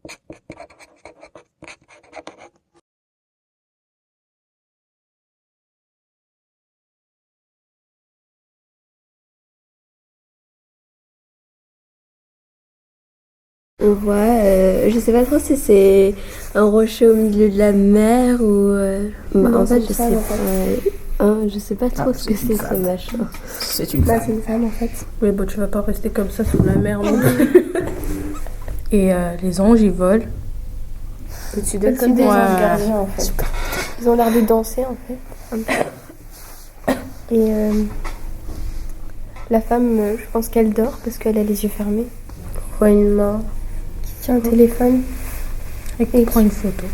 On voit, je sais pas trop si c'est un rocher au milieu de la mer ou. En fait, je sais pas. Je sais pas trop ce que c'est ce machin. C'est une femme. C'est une femme en fait. Oui, bon, tu vas pas rester comme ça sous la mer non plus. Et les anges, ils volent. Au-dessus d'elle comme des anges gardiens en fait. Ils ont l'air de danser en fait. Et la femme, je pense qu'elle dort parce qu'elle a les yeux fermés. On voit une main qui tient un téléphone Et qui prend une photo.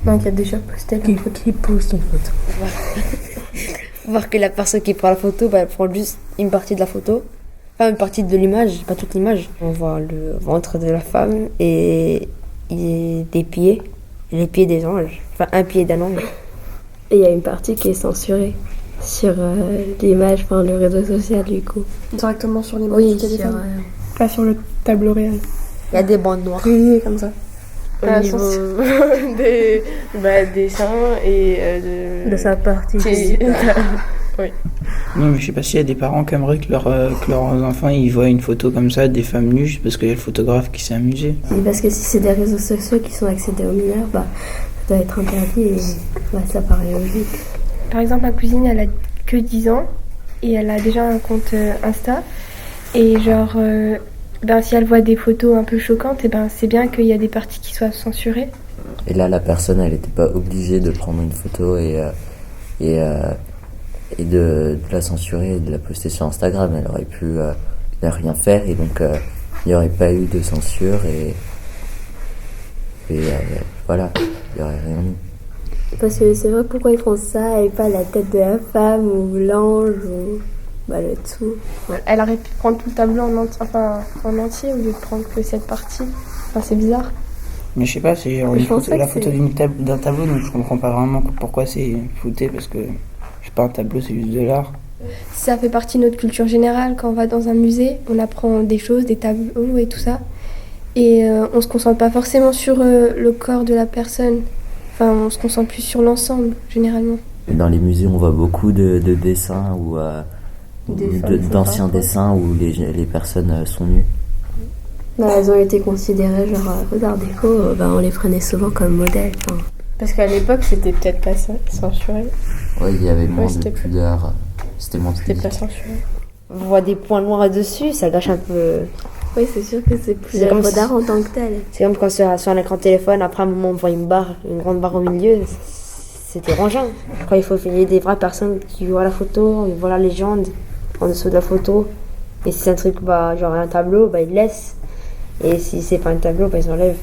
Non, qui a déjà posté la photo. Qui pose une photo. Voir que la personne qui prend la photo, elle prend juste une partie de la photo. Enfin, une partie de l'image, pas toute l'image. On voit le ventre de la femme et des pieds. Les pieds des anges. Enfin, un pied d'un ange. Et il y a une partie qui est censurée sur l'image, enfin le réseau social du coup. Directement sur l'image du téléphone. Pas sur le tableau réel. Il y a des bandes noires. Comme ça. Au niveau des dessins et De sa partie. Oui. Non, mais je sais pas s'il y a des parents qui aimeraient que leurs enfants ils voient une photo comme ça, des femmes nues, juste parce qu'il y a le photographe qui s'est amusé. Parce que si c'est des réseaux sociaux qui sont accédés aux mineurs, ça doit être interdit et ça paraît logique. Par exemple, ma cousine, elle a que 10 ans et elle a déjà un compte Insta. Et genre, si elle voit des photos un peu choquantes, c'est bien qu'il y a des parties qui soient censurées. Et là, la personne, elle n'était pas obligée de prendre une photo et de la censurer et de la poster sur Instagram. Elle aurait pu ne rien faire et donc il n'y aurait pas eu de censure et voilà, il n'y aurait rien eu. Parce que c'est vrai, pourquoi ils font ça et pas la tête de la femme ou l'ange ou le tout. Elle aurait pu prendre tout le tableau en entier au lieu de prendre que cette partie. C'est bizarre. Mais je sais pas, c'est la photo d'un tableau, donc je comprends pas vraiment pourquoi c'est flouté, parce que c'est pas un tableau, c'est juste de l'art. Ça fait partie de notre culture générale. Quand on va dans un musée, on apprend des choses, des tableaux et tout ça. Et on se concentre pas forcément sur le corps de la personne. Enfin, on se concentre plus sur l'ensemble, généralement. Dans les musées, on voit beaucoup de dessins ou d'anciens dessins où les personnes sont nues. Elles ont été considérées genre d'art déco, on les prenait souvent comme modèle. Parce qu'à l'époque, c'était peut-être pas censuré. Oui, il y avait moins de pudeur. C'était moins pudique. C'était pas censuré. On voit des points noirs dessus, ça gâche un peu. Oui, c'est sûr que c'est plus l'œuvre d'art en tant que tel. C'est comme quand sur un écran de téléphone, après un moment on voit une grande barre au milieu, c'est dérangeant. Quand il y a des vraies personnes qui voient la photo, ils voient la légende en dessous de la photo. Et si c'est un truc, genre un tableau, ils laissent. Et si c'est pas un tableau, ils enlèvent.